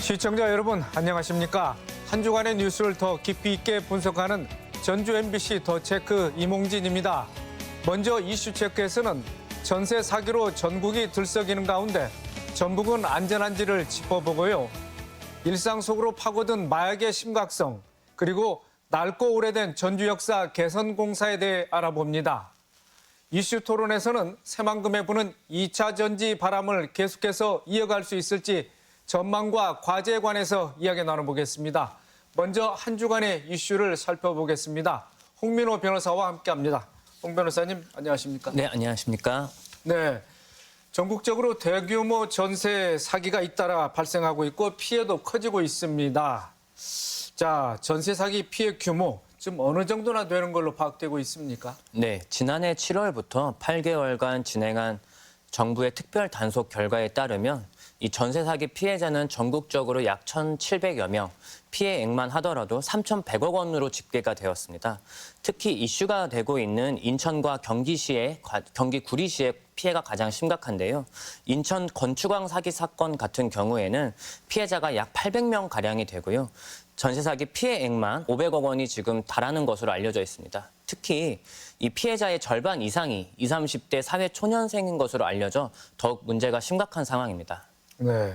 시청자 여러분 안녕하십니까? 한 주간의 뉴스를 더 깊이 있게 분석하는 전주 MBC 더 체크 이몽진입니다. 먼저 이슈 체크에서는 전세 사기로 전국이 들썩이는 가운데 전북은 안전한지를 짚어보고요. 일상 속으로 파고든 마약의 심각성, 그리고 낡고 오래된 전주 역사 개선 공사에 대해 알아봅니다. 이슈 토론에서는 새만금에 부는 2차 전지 바람을 계속해서 이어갈 수 있을지 전망과 과제에 관해서 이야기 나눠보겠습니다. 먼저 한 주간의 이슈를 살펴보겠습니다. 홍민호 변호사와 함께합니다. 홍 변호사님 안녕하십니까? 네, 안녕하십니까? 네, 전국적으로 대규모 전세 사기가 잇따라 발생하고 있고 피해도 커지고 있습니다. 자, 전세 사기 피해 규모 지금 어느 정도나 되는 걸로 파악되고 있습니까? 네, 지난해 7월부터 8개월간 진행한 정부의 특별 단속 결과에 따르면 이 전세 사기 피해자는 전국적으로 약 1,700여 명, 피해액만 하더라도 3,100억 원으로 집계가 되었습니다. 특히 이슈가 되고 있는 인천과 경기 구리시의 피해가 가장 심각한데요. 인천 건축왕 사기 사건 같은 경우에는 피해자가 약 800명-가량이 되고요. 전세 사기 피해액만 500억 원이 지금 달하는 것으로 알려져 있습니다. 특히 이 피해자의 절반 이상이 20, 30대 사회 초년생인 것으로 알려져 더욱 문제가 심각한 상황입니다. 네,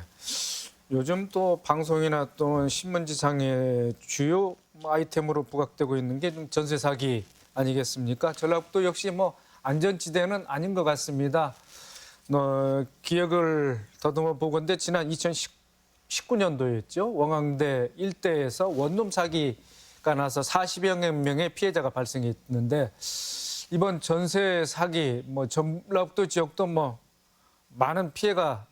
요즘 또 방송이나 또는 신문지상의 주요 아이템으로 부각되고 있는 게 좀 전세 사기 아니겠습니까? 전라북도 역시 뭐 안전지대는 아닌 것 같습니다. 기억을 더듬어 보건대 지난 2019년도였죠. 원광대 일대에서 원룸 사기가 나서 40여 명의 피해자가 발생했는데 이번 전세 사기 뭐 전라북도 지역도 뭐 많은 피해가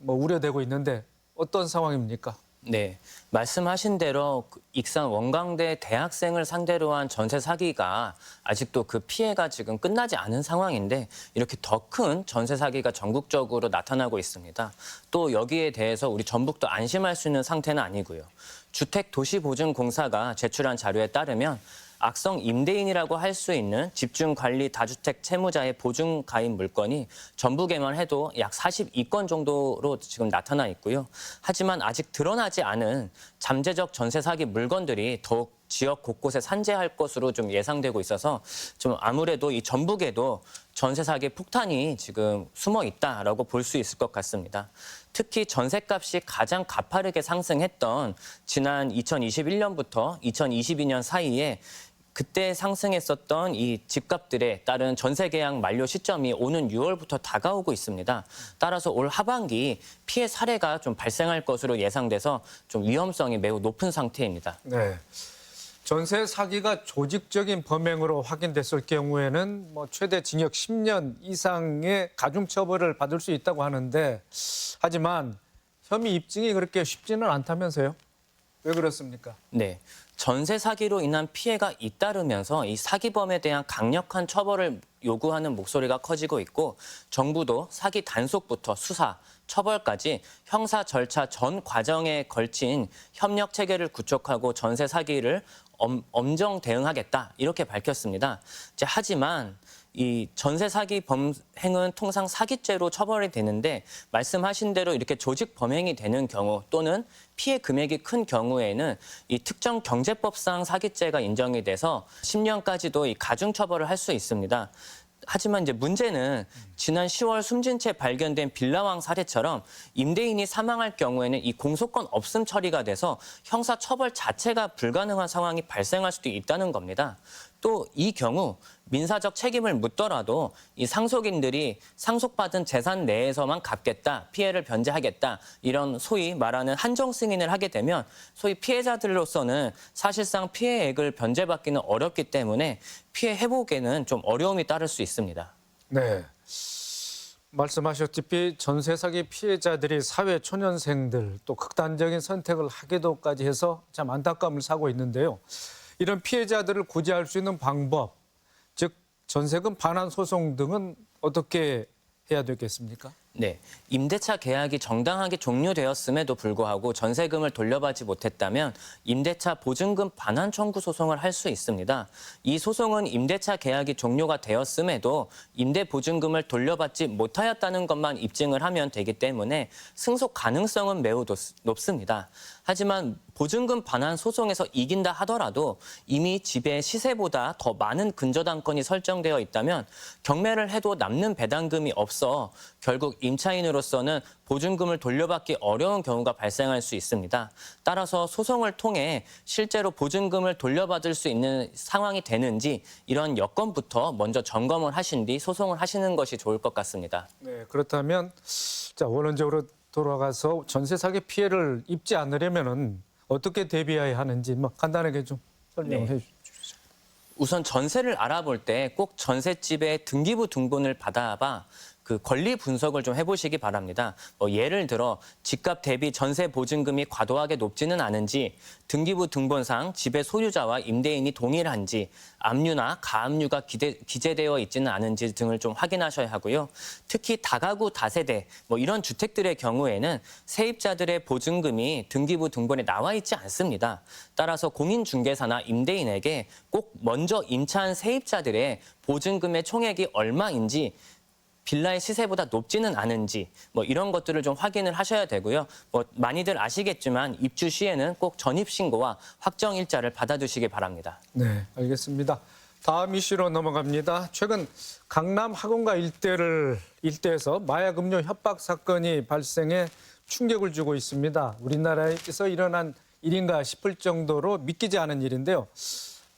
우려되고 있는데 어떤 상황입니까? 네, 말씀하신 대로 익산 원광대 대학생을 상대로 한 전세 사기가 아직도 그 피해가 지금 끝나지 않은 상황인데 이렇게 더 큰 전세 사기가 전국적으로 나타나고 있습니다. 또 여기에 대해서 우리 전북도 안심할 수 있는 상태는 아니고요. 주택도시보증공사가 제출한 자료에 따르면 악성 임대인이라고 할 수 있는 집중관리 다주택 채무자의 보증 가입 물건이 전북에만 해도 약 42건 정도로 지금 나타나 있고요. 하지만 아직 드러나지 않은 잠재적 전세 사기 물건들이 더욱 지역 곳곳에 산재할 것으로 좀 예상되고 있어서 좀 아무래도 이 전북에도 전세 사기 폭탄이 지금 숨어 있다라고 볼 수 있을 것 같습니다. 특히 전세값이 가장 가파르게 상승했던 지난 2021년부터 2022년 사이에 그때 상승했었던 이 집값들에 따른 전세 계약 만료 시점이 오는 6월부터 다가오고 있습니다. 따라서 올 하반기 피해 사례가 좀 발생할 것으로 예상돼서 좀 위험성이 매우 높은 상태입니다. 네. 전세 사기가 조직적인 범행으로 확인됐을 경우에는 최대 징역 10년 이상의 가중처벌을 받을 수 있다고 하는데 하지만 혐의 입증이 그렇게 쉽지는 않다면서요? 왜 그렇습니까? 네. 전세 사기로 인한 피해가 잇따르면서 이 사기범에 대한 강력한 처벌을 요구하는 목소리가 커지고 있고 정부도 사기 단속부터 수사, 처벌까지 형사 절차 전 과정에 걸친 협력 체계를 구축하고 전세 사기를 엄정 대응하겠다 이렇게 밝혔습니다. 하지만 이 전세 사기 범행은 통상 사기죄로 처벌이 되는데 말씀하신 대로 이렇게 조직 범행이 되는 경우 또는 피해 금액이 큰 경우에는 이 특정 경제법상 사기죄가 인정이 돼서 10년까지도 이 가중 처벌을 할 수 있습니다. 하지만 이제 문제는 지난 10월 숨진 채 발견된 빌라왕 사례처럼 임대인이 사망할 경우에는 이 공소권 없음 처리가 돼서 형사 처벌 자체가 불가능한 상황이 발생할 수도 있다는 겁니다. 또 이 경우 민사적 책임을 묻더라도 이 상속인들이 상속받은 재산 내에서만 갚겠다, 피해를 변제하겠다 이런 소위 말하는 한정 승인을 하게 되면 소위 피해자들로서는 사실상 피해액을 변제받기는 어렵기 때문에 피해 회복에는 좀 어려움이 따를 수 있습니다. 네. 말씀하셨듯이 전세 사기 피해자들이 사회 초년생들 또 극단적인 선택을 하기도까지 해서 참 안타까움을 사고 있는데요. 이런 피해자들을 구제할 수 있는 방법, 즉 전세금 반환 소송 등은 어떻게 해야 되겠습니까? 네, 임대차 계약이 정당하게 종료되었음에도 불구하고 전세금을 돌려받지 못했다면 임대차 보증금 반환 청구 소송을 할 수 있습니다. 이 소송은 임대차 계약이 종료가 되었음에도 임대 보증금을 돌려받지 못하였다는 것만 입증을 하면 되기 때문에 승소 가능성은 매우 높습니다. 하지만 보증금 반환 소송에서 이긴다 하더라도 이미 집의 시세보다 더 많은 근저당권이 설정되어 있다면 경매를 해도 남는 배당금이 없어 결국 임차인으로서는 보증금을 돌려받기 어려운 경우가 발생할 수 있습니다. 따라서 소송을 통해 실제로 보증금을 돌려받을 수 있는 상황이 되는지 이런 여건부터 먼저 점검을 하신 뒤 소송을 하시는 것이 좋을 것 같습니다. 네, 그렇다면 자, 원론적으로 돌아가서 전세 사기 피해를 입지 않으려면은 어떻게 대비해야 하는지 뭐 간단하게 좀 설명해 주십시오. 우선 전세를 알아볼 때 꼭 전셋집의 등기부 등본을 받아봐 그 권리 분석을 좀 해보시기 바랍니다. 예를 들어 집값 대비 전세 보증금이 과도하게 높지는 않은지, 등기부 등본상 집의 소유자와 임대인이 동일한지, 압류나 가압류가 기재되어 있지는 않은지 등을 좀 확인하셔야 하고요. 특히 다가구 다세대 이런 주택들의 경우에는 세입자들의 보증금이 등기부 등본에 나와 있지 않습니다. 따라서 공인중개사나 임대인에게 꼭 먼저 임차한 세입자들의 보증금의 총액이 얼마인지, 빌라의 시세보다 높지는 않은지 이런 것들을 좀 확인을 하셔야 되고요. 많이들 아시겠지만 입주 시에는 꼭 전입신고와 확정일자를 받아두시기 바랍니다. 네, 알겠습니다. 다음 이슈로 넘어갑니다. 최근 강남 학원가 일대에서 마약 음료 협박 사건이 발생해 충격을 주고 있습니다. 우리나라에서 일어난 일인가 싶을 정도로 믿기지 않은 일인데요.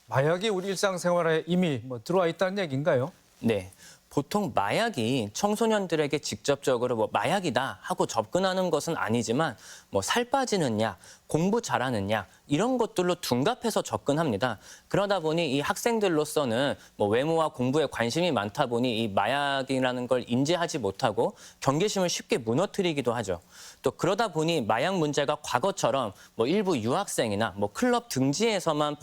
마약이 우리 일상생활에 이미 들어와 있다는 얘기인가요? 네. 보통 마약이 청소년들에게 직접적으로 마약이다 하고 접근하는 것은 아니지만 살 빠지는 약, 공부 잘하는 약 이런 것들로 둔갑해서 접근합니다. 그러다 보니 이 학생들로서는 외모와 공부에 관심이 많다 보니 이 마약이라는 걸 인지하지 못하고 경계심을 쉽게 무너뜨리기도 하죠. 또 그러다 보니 마약 문제가 과거처럼 일부 유학생이나 클럽 등지에서만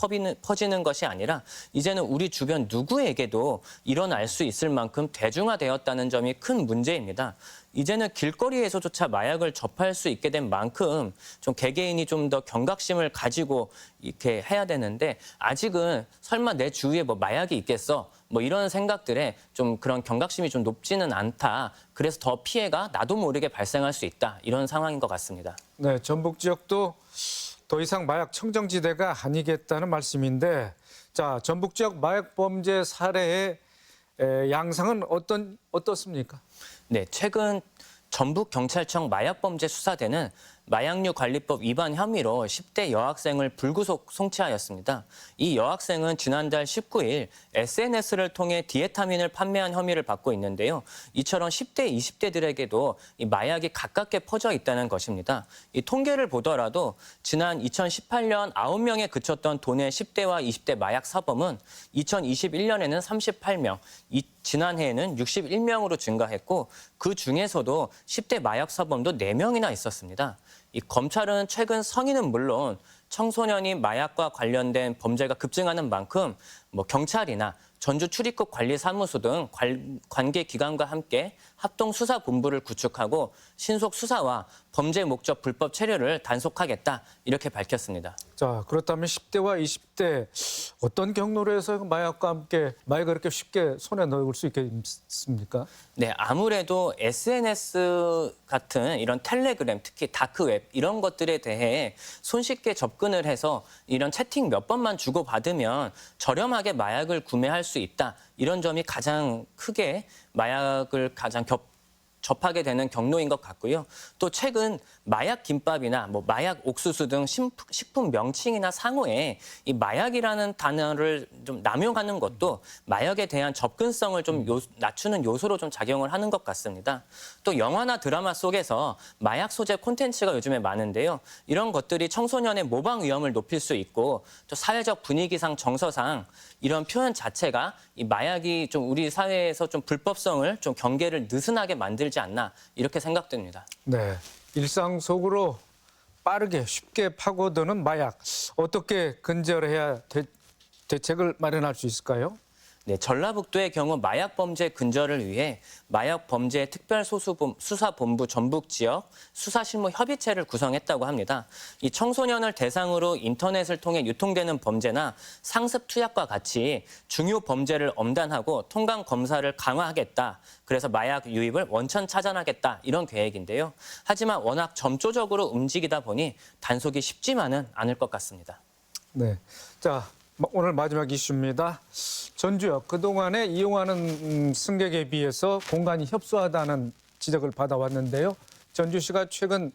퍼지는 것이 아니라 이제는 우리 주변 누구에게도 일어날 수 있을 만큼 대중화되었다는 점이 큰 문제입니다. 이제는 길거리에서조차 마약을 접할 수 있게 된 만큼 좀 개개인이 좀 더 경각심을 가지고 이렇게 해야 되는데 아직은 설마 내 주위에 마약이 있겠어? 이런 생각들에 좀 그런 경각심이 좀 높지는 않다. 그래서 더 피해가 나도 모르게 발생할 수 있다. 이런 상황인 것 같습니다. 네, 전북 지역도 더 이상 마약 청정지대가 아니겠다는 말씀인데, 자, 전북 지역 마약 범죄 사례의 양상은 어떻습니까? 네, 최근 전북경찰청 마약범죄수사대는 마약류 관리법 위반 혐의로 10대 여학생을 불구속 송치하였습니다. 이 여학생은 지난달 19일 SNS를 통해 디에타민을 판매한 혐의를 받고 있는데요. 이처럼 10대, 20대들에게도 이 마약이 가깝게 퍼져 있다는 것입니다. 이 통계를 보더라도 지난 2018년 9명에 그쳤던 도내 10대와 20대 마약 사범은 2021년에는 38명, 지난해에는 61명으로 증가했고 그 중에서도 10대 마약 사범도 4명이나 있었습니다. 이 검찰은 최근 성인은 물론 청소년이 마약과 관련된 범죄가 급증하는 만큼 경찰이나 전주 출입국 관리사무소 등 관계 기관과 함께 합동수사본부를 구축하고 신속 수사와 범죄 목적 불법 체류를 단속하겠다 이렇게 밝혔습니다. 자, 그렇다면 10대와 20대 어떤 경로로 해서 마약과 함께 마약을 그렇게 쉽게 손에 넣을 수 있겠습니까? 네, 아무래도 SNS 같은 이런 텔레그램, 특히 다크웹 이런 것들에 대해 손쉽게 접근을 해서 이런 채팅 몇 번만 주고받으면 저렴하게 마약을 구매할 수 있다. 이런 점이 가장 크게 마약을 가장 접하게 되는 경로인 것 같고요. 또 최근 마약 김밥이나 마약 옥수수 등 식품 명칭이나 상호에 이 마약이라는 단어를 좀 남용하는 것도 마약에 대한 접근성을 좀 낮추는 요소로 좀 작용을 하는 것 같습니다. 또 영화나 드라마 속에서 마약 소재 콘텐츠가 요즘에 많은데요. 이런 것들이 청소년의 모방 위험을 높일 수 있고 또 사회적 분위기상 정서상 이런 표현 자체가 이 마약이 좀 우리 사회에서 좀 불법성을 좀 경계를 느슨하게 만들지 않나 이렇게 생각됩니다. 네, 일상 속으로 빠르게 쉽게 파고드는 마약 어떻게 근절해야 대책을 마련할 수 있을까요? 네, 전라북도의 경우 마약 범죄 근절을 위해 마약 범죄 특별수사본부 전북 지역 수사실무 협의체를 구성했다고 합니다. 이 청소년을 대상으로 인터넷을 통해 유통되는 범죄나 상습 투약과 같이 중요 범죄를 엄단하고 통관 검사를 강화하겠다. 그래서 마약 유입을 원천 차단하겠다. 이런 계획인데요. 하지만 워낙 점조적으로 움직이다 보니 단속이 쉽지만은 않을 것 같습니다. 네. 자, 오늘 마지막 이슈입니다. 전주역 그동안에 이용하는 승객에 비해서 공간이 협소하다는 지적을 받아왔는데요. 전주시가 최근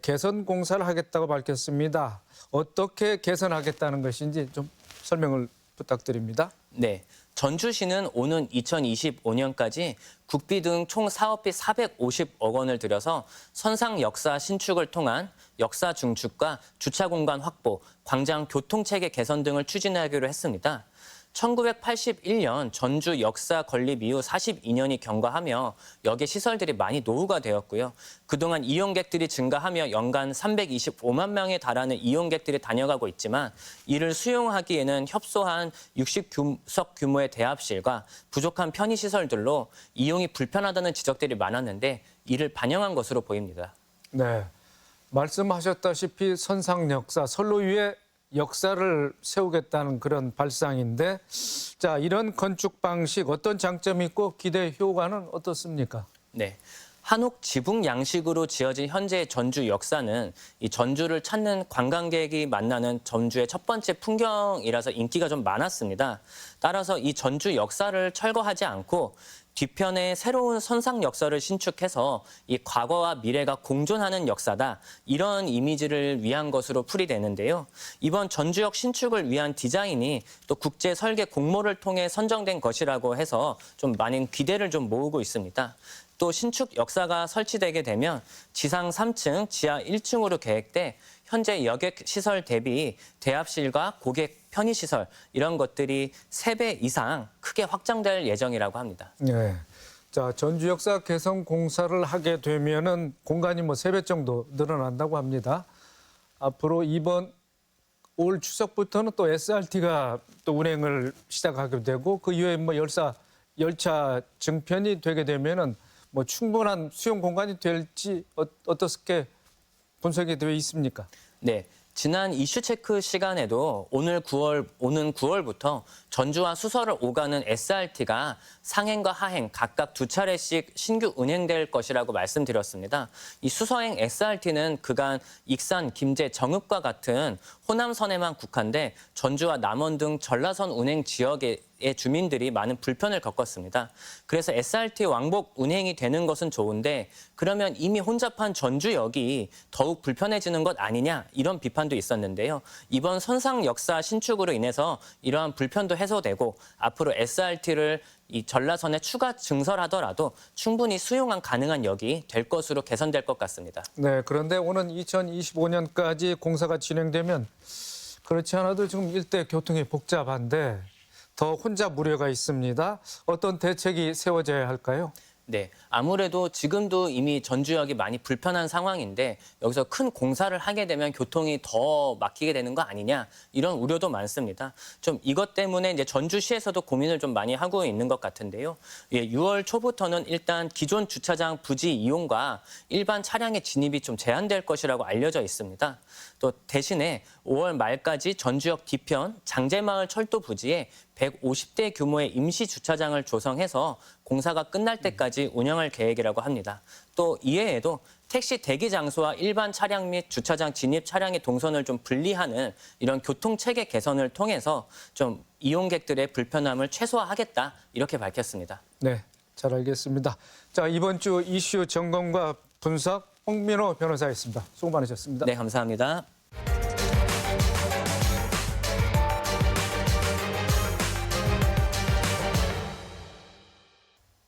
개선 공사를 하겠다고 밝혔습니다. 어떻게 개선하겠다는 것인지 좀 설명을 부탁드립니다. 네. 전주시는 오는 2025년까지 국비 등 총 사업비 450억 원을 들여서 선상 역사 신축을 통한 역사 중축과 주차 공간 확보, 광장 교통체계 개선 등을 추진하기로 했습니다. 1981년 전주 역사 건립 이후 42년이 경과하며 역의 시설들이 많이 노후가 되었고요. 그동안 이용객들이 증가하며 연간 325만 명에 달하는 이용객들이 다녀가고 있지만 이를 수용하기에는 협소한 60석 규모의 대합실과 부족한 편의시설들로 이용이 불편하다는 지적들이 많았는데 이를 반영한 것으로 보입니다. 네. 말씀하셨다시피 선상 역사, 선로 위에 역사를 세우겠다는 그런 발상인데, 자, 이런 건축 방식 어떤 장점이 있고 기대 효과는 어떻습니까? 네. 한옥 지붕 양식으로 지어진 현재의 전주 역사는 이 전주를 찾는 관광객이 만나는 전주의 첫 번째 풍경이라서 인기가 좀 많았습니다. 따라서 이 전주 역사를 철거하지 않고 뒤편에 새로운 선상 역사를 신축해서 이 과거와 미래가 공존하는 역사다. 이런 이미지를 위한 것으로 풀이되는데요. 이번 전주역 신축을 위한 디자인이 또 국제 설계 공모를 통해 선정된 것이라고 해서 좀 많은 기대를 좀 모으고 있습니다. 또 신축 역사가 설치되게 되면 지상 3층, 지하 1층으로 계획돼 현재 여객 시설 대비 대합실과 고객 편의시설 이런 것들이 3배 이상 크게 확장될 예정이라고 합니다. 네. 자, 전주 역사 개선 공사를 하게 되면은 공간이 3배 정도 늘어난다고 합니다. 앞으로 이번 올 추석부터는 또 SRT가 또 운행을 시작하게 되고 그 이후에 열차 증편이 되게 되면은 충분한 수용 공간이 될지 어떻게 분석이 되어 있습니까? 네. 지난 이슈 체크 시간에도 오는 9월부터 전주와 수서를 오가는 SRT가 상행과 하행 각각 2차례씩 신규 운행될 것이라고 말씀드렸습니다. 이 수서행 SRT는 그간 익산, 김제, 정읍과 같은 호남선에만 국한돼 전주와 남원 등 전라선 운행 지역의 주민들이 많은 불편을 겪었습니다. 그래서 SRT 왕복 운행이 되는 것은 좋은데 그러면 이미 혼잡한 전주역이 더욱 불편해지는 것 아니냐 이런 비판도 있었는데요. 이번 선상 역사 신축으로 인해서 이러한 불편도 해소되고 앞으로 SRT를 이 전라선에 추가 증설하더라도 충분히 수용한 가능한 역이 될 것으로 개선될 것 같습니다. 네, 그런데 오는 2025년까지 공사가 진행되면 그렇지 않아도 지금 일대 교통이 복잡한데 더 혼잡 우려가 있습니다. 어떤 대책이 세워져야 할까요? 네, 아무래도 지금도 이미 전주역이 많이 불편한 상황인데 여기서 큰 공사를 하게 되면 교통이 더 막히게 되는 거 아니냐 이런 우려도 많습니다. 좀 이것 때문에 이제 전주시에서도 고민을 좀 많이 하고 있는 것 같은데요. 6월 초부터는 일단 기존 주차장 부지 이용과 일반 차량의 진입이 좀 제한될 것이라고 알려져 있습니다. 또 대신에 5월 말까지 전주역 뒤편 장제마을 철도 부지에 150대 규모의 임시 주차장을 조성해서 공사가 끝날 때까지 운영할 계획이라고 합니다. 또 이외에도 택시 대기 장소와 일반 차량 및 주차장 진입 차량의 동선을 좀 분리하는 이런 교통 체계 개선을 통해서 좀 이용객들의 불편함을 최소화하겠다 이렇게 밝혔습니다. 네, 잘 알겠습니다. 자, 이번 주 이슈 점검과 분석 홍민호 변호사였습니다. 수고 많으셨습니다. 네, 감사합니다.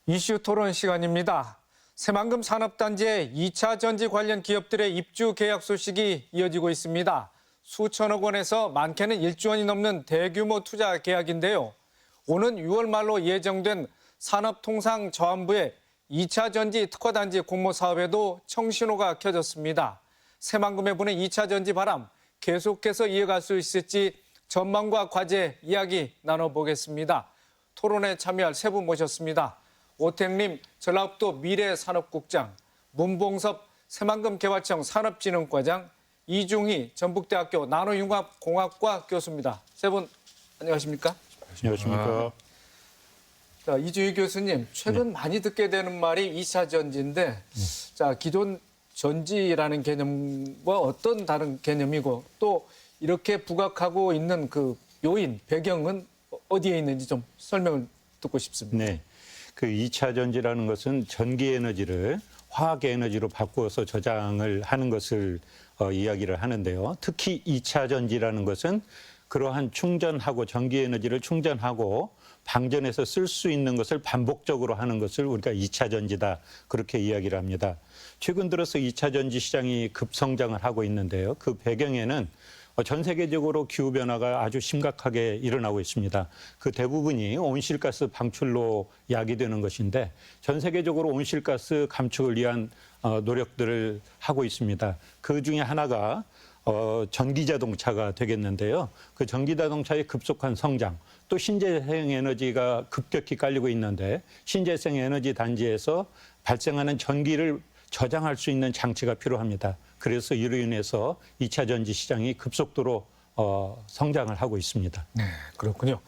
이슈 토론 시간입니다. 새만금 산업단지의 2차 전지 관련 기업들의 입주 계약 소식이 이어지고 있습니다. 수천억 원에서 많게는 1조 원이 넘는 대규모 투자 계약인데요. 오는 6월 말로 예정된 산업통상자원부의 2차 전지 특화단지 공모 사업에도 청신호가 켜졌습니다. 새만금에 부는 2차 전지 바람 계속해서 이어갈 수 있을지 전망과 과제 이야기 나눠보겠습니다. 토론에 참여할 세 분 모셨습니다. 오택림 전라북도 미래산업국장, 문봉섭 새만금개발청 산업진흥과장, 이중희 전북대학교 나노융합공학과 교수입니다. 세 분 안녕하십니까? 안녕하십니까? 자, 이주희 교수님, 최근 많이 듣게 되는 말이 2차 전지인데, 자, 기존 전지라는 개념과 어떤 다른 개념이고, 또 이렇게 부각하고 있는 그 요인, 배경은 어디에 있는지 좀 설명을 듣고 싶습니다. 네. 그 2차 전지라는 것은 전기 에너지를 화학 에너지로 바꾸어서 저장을 하는 것을 이야기를 하는데요. 특히 2차 전지라는 것은 그러한 충전하고 전기 에너지를 충전하고 방전해서 쓸 수 있는 것을 반복적으로 하는 것을 우리가 2차 전지다 그렇게 이야기를 합니다. 최근 들어서 2차 전지 시장이 급성장을 하고 있는데요. 그 배경에는 전 세계적으로 기후변화가 아주 심각하게 일어나고 있습니다. 그 대부분이 온실가스 방출로 야기되는 것인데 전 세계적으로 온실가스 감축을 위한 노력들을 하고 있습니다. 그 중에 하나가 전기자동차가 되겠는데요. 그 전기자동차의 급속한 성장, 또 신재생 에너지가 급격히 깔리고 있는데 신재생 에너지 단지에서 발생하는 전기를 저장할 수 있는 장치가 필요합니다. 그래서 이로 인해서 2차 전지 시장이 급속도로 성장을 하고 있습니다. 네, 그렇군요.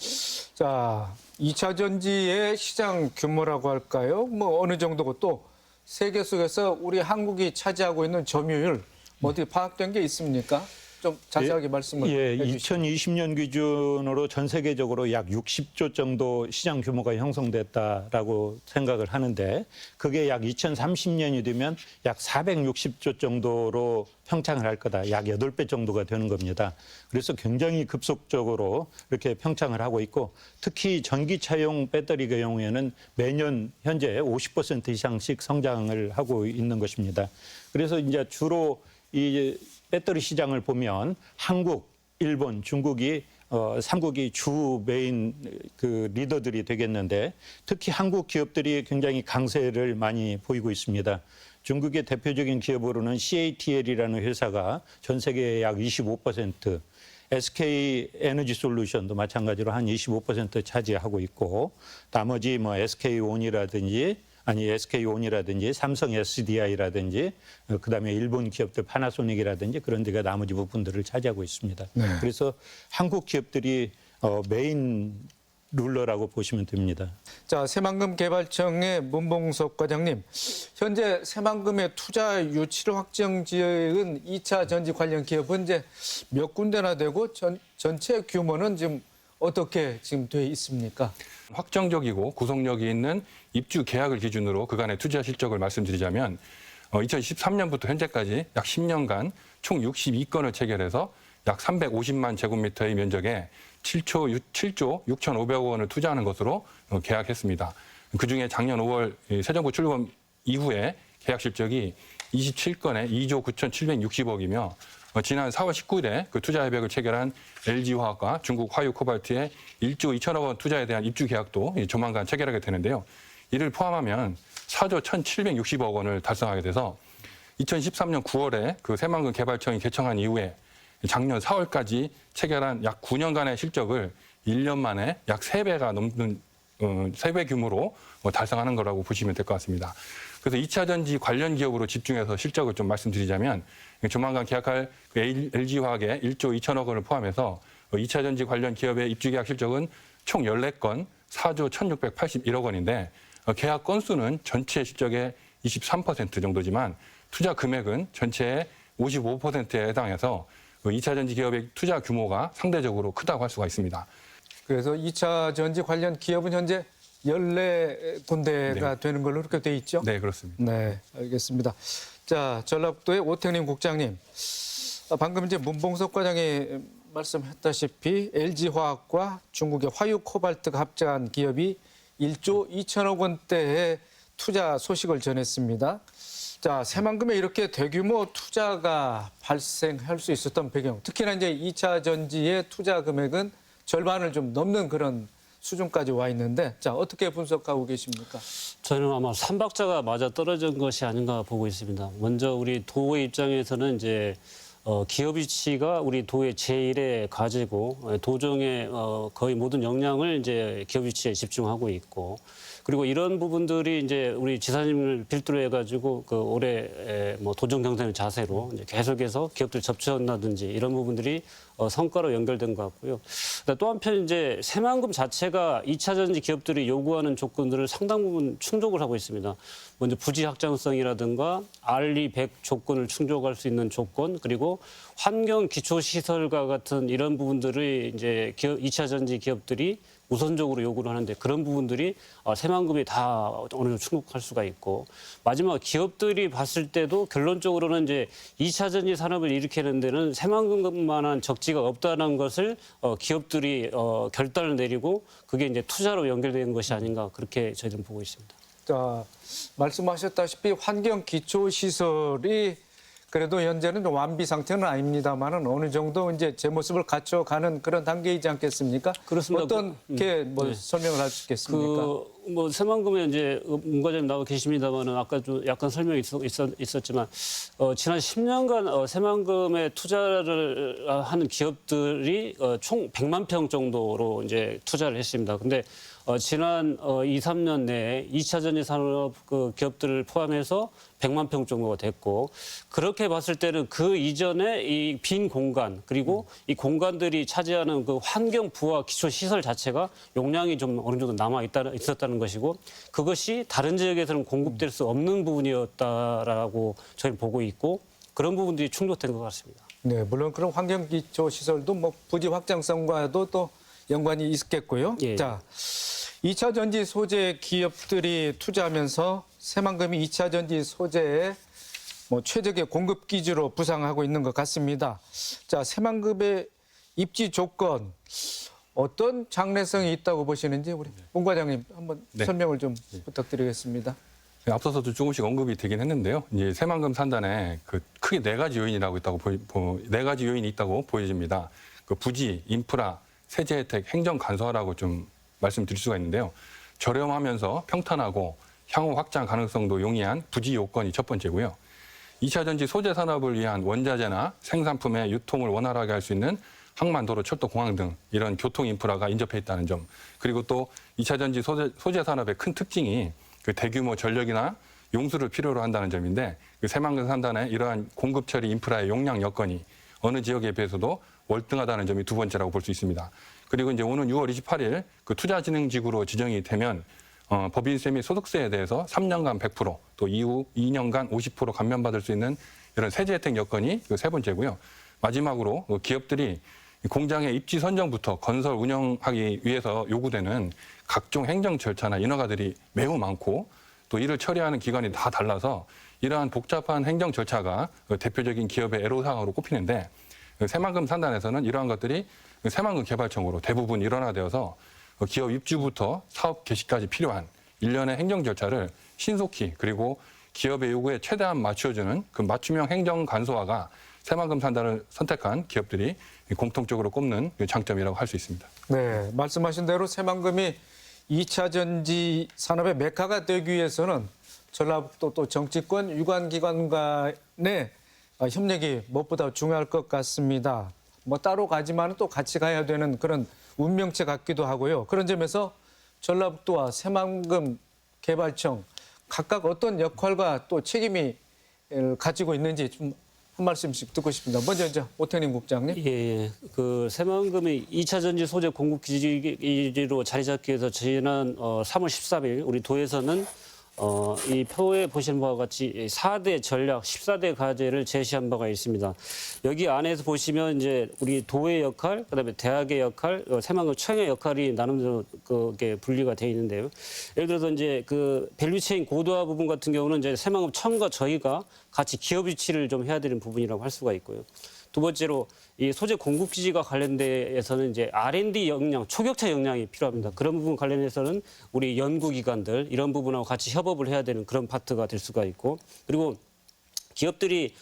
자, 2차 전지의 시장 규모라고 할까요? 뭐 어느 정도고 또 세계 속에서 우리 한국이 차지하고 있는 점유율 어떻게 파악된 게 있습니까? 좀 자세하게 말씀을 해주시죠. 2020년 기준으로 전 세계적으로 약 60조 정도 시장 규모가 형성됐다라고 생각을 하는데 그게 약 2030년이 되면 약 460조 정도로 평창을 할 거다. 약 8배 정도가 되는 겁니다. 그래서 굉장히 급속적으로 이렇게 평창을 하고 있고 특히 전기차용 배터리 경우에는 매년 현재 50% 이상씩 성장을 하고 있는 것입니다. 그래서 이제 주로 이 배터리 시장을 보면 한국, 일본, 중국이 3국이 주 메인 그 리더들이 되겠는데 특히 한국 기업들이 굉장히 강세를 많이 보이고 있습니다. 중국의 대표적인 기업으로는 CATL이라는 회사가 전 세계의 약 25%, SK 에너지 솔루션도 마찬가지로 한 25% 차지하고 있고 나머지 뭐 SK온이라든지 삼성 SDI라든지 그다음에 일본 기업들 파나소닉이라든지 그런 데가 나머지 부분들을 차지하고 있습니다. 네. 그래서 한국 기업들이 메인 룰러라고 보시면 됩니다. 자, 새만금개발청의 문봉섭 과장님, 현재 새만금의 투자 유치를 확정 지은 2차 전지 관련 기업은 이제 몇 군데나 되고 전체 규모는 지금 어떻게 지금 돼 있습니까? 확정적이고 구속력이 있는 입주 계약을 기준으로 그간의 투자 실적을 말씀드리자면 2013년부터 현재까지 약 10년간 총 62건을 체결해서 약 350만 제곱미터의 면적에 7조 6,500억 원을 투자하는 것으로 계약했습니다. 그중에 작년 5월 새 정부 출범 이후에 계약 실적이 27건에 2조 9,760억이며 지난 4월 19일에 그 투자 협약을 체결한 LG화학과 중국 화유코발트의 1조 2천억 원 투자에 대한 입주 계약도 조만간 체결하게 되는데요. 이를 포함하면 4조 1,760억 원을 달성하게 돼서 2013년 9월에 그 새만금 개발청이 개청한 이후에 작년 4월까지 체결한 약 9년간의 실적을 1년 만에 약 3배가 넘는 3배 규모로 달성하는 거라고 보시면 될 것 같습니다. 그래서 2차 전지 관련 기업으로 집중해서 실적을 좀 말씀드리자면 조만간 계약할 LG화학의 1조 2천억 원을 포함해서 2차 전지 관련 기업의 입주 계약 실적은 총 14건 4조 1,681억 원인데 계약 건수는 전체 실적의 23% 정도지만 투자 금액은 전체의 55%에 해당해서 2차 전지 기업의 투자 규모가 상대적으로 크다고 할 수가 있습니다. 그래서 2차 전지 관련 기업은 현재 14군데가 되는 걸로 그렇게 돼 있죠? 네, 그렇습니다. 네, 알겠습니다. 자, 전라북도의 오택림 국장님. 방금 이제 문봉섭 과장이 말씀했다시피 LG화학과 중국의 화유코발트가 합작한 기업이 1조 2천억 원대의 투자 소식을 전했습니다. 자, 새만금에 이렇게 대규모 투자가 발생할 수 있었던 배경, 특히나 이제 2차 전지의 투자 금액은 절반을 좀 넘는 그런 수준까지 와 있는데, 자, 어떻게 분석하고 계십니까? 저는 아마 삼박자가 맞아 떨어진 것이 아닌가 보고 있습니다. 먼저 우리 도의 입장에서는 이제 기업 유치가 우리 도의 제1의 과제고 도정의 거의 모든 역량을 이제 기업 유치에 집중하고 있고 그리고 이런 부분들이 이제 우리 지사님을 필두로 해가지고 그 올해 뭐 도정 경선의 자세로 이제 계속해서 기업들 접촉한다든지 이런 부분들이 성과로 연결된 것 같고요. 또 한편 이제 새만금 자체가 2차 전지 기업들이 요구하는 조건들을 상당 부분 충족을 하고 있습니다. 먼저 부지 확장성이라든가 R2 100 조건을 충족할 수 있는 조건 그리고 환경 기초 시설과 같은 이런 부분들을 이제 2차 전지 기업들이 우선적으로 요구를 하는데 그런 부분들이 새만금이 다 어느 정도 충족할 수가 있고 마지막 기업들이 봤을 때도 결론적으로는 이제 2차 전지 산업을 일으키는 데는 새만금만한 적지가 없다는 것을 기업들이 결단을 내리고 그게 이제 투자로 연결된 것이 아닌가 그렇게 저희들은 보고 있습니다. 자, 말씀하셨다시피 환경 기초 시설이 그래도 현재는 좀 완비 상태는 아닙니다만은 어느 정도 이제 제 모습을 갖춰가는 그런 단계이지 않겠습니까? 그렇습니다. 어떻게 뭐 설명을 할 수 있겠습니까? 뭐 새만금에 이제 문 과장님 나와 계십니다만은 아까 좀 약간 설명이 있었지만 지난 10년간 새만금에 투자를 하는 기업들이 총 100만 평 정도로 이제 투자를 했습니다. 근데 지난 2, 3년 내에 2차 전지 산업 그 기업들을 포함해서 100만 평 정도가 됐고 그렇게 봤을 때는 그 이전에 이 빈 공간 그리고 이 공간들이 차지하는 그 환경 부와 기초 시설 자체가 용량이 좀 어느 정도 있었다는 것이고 그것이 다른 지역에서는 공급될 수 없는 부분이었다라고 저희는 보고 있고 그런 부분들이 충족된 것 같습니다. 네, 물론 그런 환경 기초 시설도 뭐 부지 확장성과도 또 연관이 있겠고요. 예. 자, 2차 전지 소재 기업들이 투자하면서 새만금이 2차 전지 소재의 뭐 최적의 공급 기지로 부상하고 있는 것 같습니다. 자, 새만금의 입지 조건 어떤 장래성이 있다고 보시는지 우리 문 과장님 한번 네. 설명을 좀 부탁드리겠습니다. 앞서서도 조금씩 언급이 되긴 했는데요. 이제 새만금 산단에 그 크게 네 가지 요인이라고 네 가지 요인이 있다고 보여집니다. 그 부지, 인프라, 세제 혜택, 행정 간소화라고 좀 말씀드릴 수가 있는데요. 저렴하면서 평탄하고 향후 확장 가능성도 용이한 부지 요건이 첫 번째고요. 2차 전지 소재 산업을 위한 원자재나 생산품의 유통을 원활하게 할 수 있는 항만, 도로, 철도, 공항 등 이런 교통 인프라가 인접해 있다는 점. 그리고 또 2차 전지 소재 산업의 큰 특징이 그 대규모 전력이나 용수를 필요로 한다는 점인데 그 새만금 산단의 이러한 공급 처리 인프라의 용량 여건이 어느 지역에 비해서도 월등하다는 점이 두 번째라고 볼 수 있습니다. 그리고 이제 오는 6월 28일 그 투자진흥지구로 지정이 되면 법인세 및 소득세에 대해서 3년간 100%, 또 이후 2년간 50% 감면받을 수 있는 이런 세제 혜택 여건이 그 세 번째고요. 마지막으로 기업들이 공장의 입지 선정부터 건설 운영하기 위해서 요구되는 각종 행정 절차나 인허가들이 매우 많고 또 이를 처리하는 기관이 다 달라서 이러한 복잡한 행정 절차가 대표적인 기업의 애로사항으로 꼽히는데 새만금 산단에서는 이러한 것들이 새만금 개발청으로 대부분 일원화되어서 기업 입주부터 사업 개시까지 필요한 일련의 행정 절차를 신속히 그리고 기업의 요구에 최대한 맞춰주는 그 맞춤형 행정 간소화가 새만금 산단을 선택한 기업들이 공통적으로 꼽는 장점이라고 할 수 있습니다. 네, 말씀하신 대로 새만금이 2차 전지 산업의 메카가 되기 위해서는 전라북도 또 정치권 유관기관 간의 협력이 무엇보다 중요할 것 같습니다. 뭐 따로 가지만 또 같이 가야 되는 그런 운명체 같기도 하고요. 그런 점에서 전라북도와 새만금 개발청 각각 어떤 역할과 또 책임이 가지고 있는지 좀 한 말씀씩 듣고 싶습니다. 먼저 이제 오태님 국장님. 예. 그 새만금이 2차 전지 소재 공급 기지로 자리 잡기 위해서 지난 3월 13일 우리 도에서는 이 표에 보시는 바와 같이 4대 전략, 14대 과제를 제시한 바가 있습니다. 여기 안에서 보시면 이제 우리 도의 역할, 그다음에 대학의 역할, 새만금 청의 역할이 나름대로 그게 분리가 돼 있는데요. 예를 들어서 이제 그 밸류체인 고도화 부분 같은 경우는 이제 새만금 청과 저희가 같이 기업 유치를 좀 해야 되는 부분이라고 할 수가 있고요. 두 번째로 이 소재 공급 기지가 관련돼서는 이제 R&D 역량, 초격차 역량이 필요합니다. 그런 부분 관련해서는 우리 연구기관들 이런 부분하고 같이 협업을 해야 되는 그런 파트가 될 수가 있고 그리고 기업들이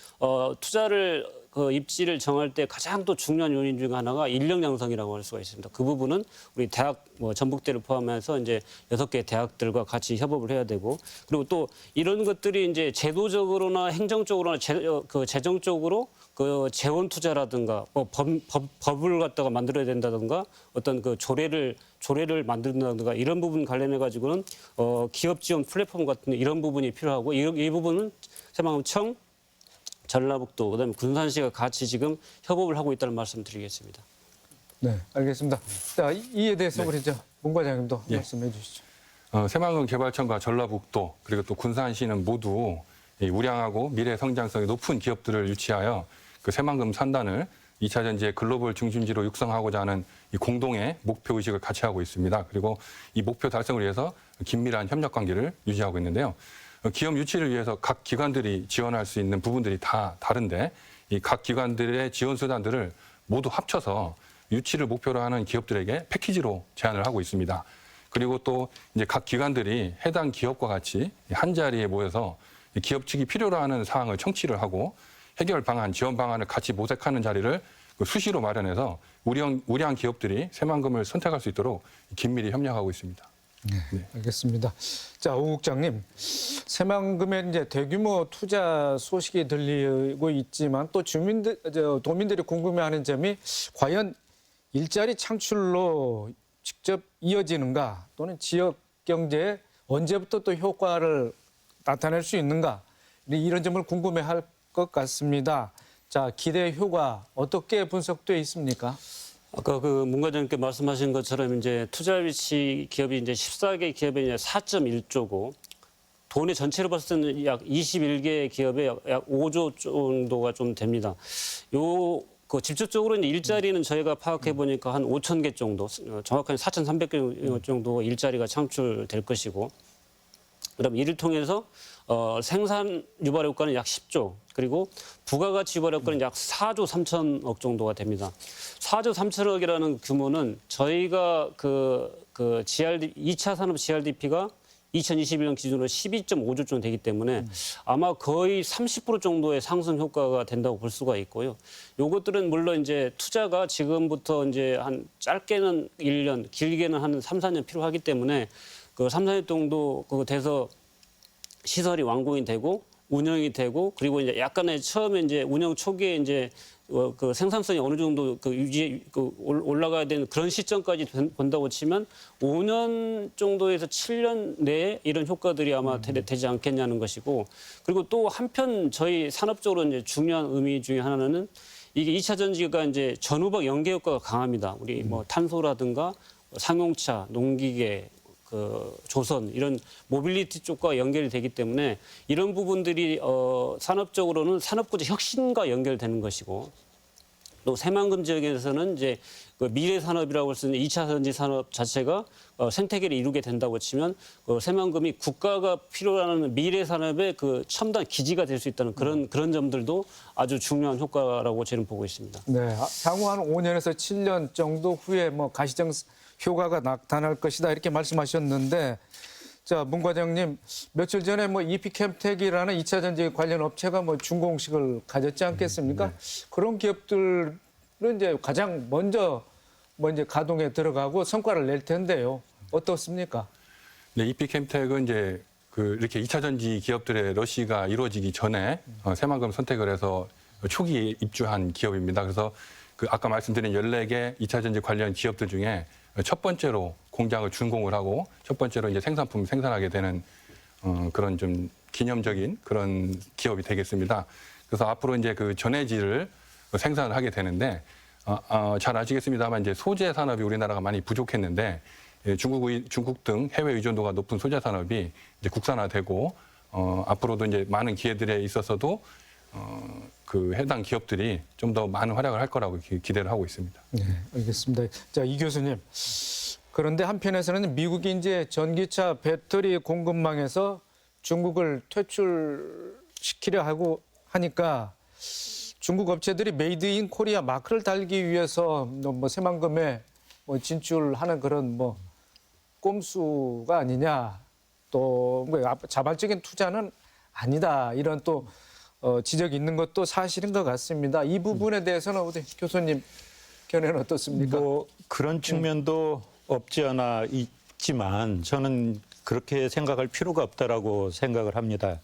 투자를 그 입지를 정할 때 가장 또 중요한 요인 중 하나가 인력 양성이라고 할 수가 있습니다. 그 부분은 우리 대학 뭐 전북대를 포함해서 이제 6개 대학들과 같이 협업을 해야 되고 그리고 또 이런 것들이 이제 제도적으로나 행정적으로나 재정적으로 그 재원 투자라든가 뭐 법을 갖다가 만들어야 된다든가 어떤 그 조례를 만든다든가 이런 부분 관련해 가지고는 기업 지원 플랫폼 같은 이런 부분이 필요하고 이 부분은 새만금청, 전라북도 그다음에 군산시가 같이 지금 협업을 하고 있다는 말씀드리겠습니다. 네, 알겠습니다. 자, 이에 대해서 우리 문 과장님도 예. 말씀해 주시죠. 새만금 개발청과 전라북도 그리고 또 군산시는 모두 이 우량하고 미래 성장성이 높은 기업들을 유치하여 그 새만금 산단을 2차 전지의 글로벌 중심지로 육성하고자 하는 이 공동의 목표 의식을 같이 하고 있습니다. 그리고 이 목표 달성을 위해서 긴밀한 협력 관계를 유지하고 있는데요. 기업 유치를 위해서 각 기관들이 지원할 수 있는 부분들이 다 다른데 이 각 기관들의 지원 수단들을 모두 합쳐서 유치를 목표로 하는 기업들에게 패키지로 제안을 하고 있습니다. 그리고 또 이제 각 기관들이 해당 기업과 같이 한 자리에 모여서 기업 측이 필요로 하는 사항을 청취를 하고 해결 방안, 지원 방안을 같이 모색하는 자리를 수시로 마련해서 우량 기업들이 새만금을 선택할 수 있도록 긴밀히 협력하고 있습니다. 네, 알겠습니다. 자, 오 국장님, 새만금에 이제 대규모 투자 소식이 들리고 있지만 또 도민들이 궁금해하는 점이 과연 일자리 창출로 직접 이어지는가 또는 지역 경제에 언제부터 또 효과를 나타낼 수 있는가 이런 점을 궁금해할 것 같습니다. 자, 기대 효과 어떻게 분석돼 있습니까? 아까 그 문 과장님께 말씀하신 것처럼 이제 투자 위치 기업이 이제 14개 기업에 이제 4.1조고 돈의 전체로 봤을 때는 약 21개 기업에 약 5조 정도가 좀 됩니다. 그 직접적으로 이제 일자리는 저희가 파악해 보니까 한 5천 개 정도, 정확하게 4,300개 정도 일자리가 창출될 것이고, 그다음 이를 통해서 생산 유발 효과는 약 10조, 그리고 부가가치 유발 효과는 약 4조 3천억 정도가 됩니다. 4조 3천억이라는 규모는 저희가 그 GRD 2차 산업 GRDP가 2021년 기준으로 12.5조 정도 되기 때문에 아마 거의 30% 정도의 상승 효과가 된다고 볼 수가 있고요. 요것들은 물론 이제 투자가 지금부터 이제 한 짧게는 1년, 길게는 한 3, 4년 필요하기 때문에 그 3, 4년 정도 그거 돼서 시설이 완공이 되고 운영이 되고 그리고 이제 약간의 처음에 이제 운영 초기에 이제 그 생산성이 어느 정도 올라가야 되는 그런 시점까지 본다고 치면 5년 정도에서 7년 내에 이런 효과들이 아마 되지 않겠냐는 것이고 그리고 또 한편 저희 산업적으로 이제 중요한 의미 중에 하나는 이게 2차 전지가 이제 전후박 연계 효과가 강합니다. 우리 뭐 탄소라든가 상용차, 농기계 그 조선 이런 모빌리티 쪽과 연결이 되기 때문에 이런 부분들이 산업적으로는 산업구조 혁신과 연결되는 것이고 또 새만금 지역에서는 이제 그 미래 산업이라고 할 수 있는 2차 전지 산업 자체가 생태계를 이루게 된다고 치면 새만금이 국가가 필요로 하는 미래 산업의 그 첨단 기지가 될 수 있다는 그런 점들도 아주 중요한 효과라고 저는 보고 있습니다. 네, 향후 한 5년에서 7년 정도 후에 뭐 가시적 효과가 나타날 것이다 이렇게 말씀하셨는데, 자, 문 과장님 며칠 전에 뭐 EP캠텍이라는 2차 전지 관련 업체가 뭐 준공식을 가졌지 않겠습니까? 그런 기업들은 이제 가장 먼저 이제 가동에 들어가고 성과를 낼 텐데요. 어떻습니까? 네, EP캠텍은 이제 이렇게 2차 전지 기업들의 러시가 이루어지기 전에 새만금 선택을 해서 초기에 입주한 기업입니다. 그래서 아까 말씀드린 14개 2차 전지 관련 기업들 중에 첫 번째로 공장을 준공을 하고 첫 번째로 이제 생산품을 생산하게 되는 그런 좀 기념적인 그런 기업이 되겠습니다. 그래서 앞으로 이제 그 전해질을 생산을 하게 되는데 잘 아시겠습니다만 이제 소재 산업이 우리나라가 많이 부족했는데 중국 등 해외 의존도가 높은 소재 산업이 이제 국산화되고 앞으로도 이제 많은 기회들에 있어서도 그 해당 기업들이 좀 더 많은 활약을 할 거라고 기대를 하고 있습니다. 네, 알겠습니다. 자, 이 교수님. 그런데 한편에서는 미국이 이제 전기차 배터리 공급망에서 중국을 퇴출시키려 하고 하니까 중국 업체들이 메이드 인 코리아 마크를 달기 위해서 뭐 새만금에 뭐 진출하는 그런 뭐 꼼수가 아니냐, 또 뭐 자발적인 투자는 아니다, 이런 또 지적이 있는 것도 사실인 것 같습니다. 이 부분에 대해서는 우리 교수님 견해는 어떻습니까? 뭐 그런 측면도 없지 않아 있지만 저는 그렇게 생각할 필요가 없다라고 생각을 합니다.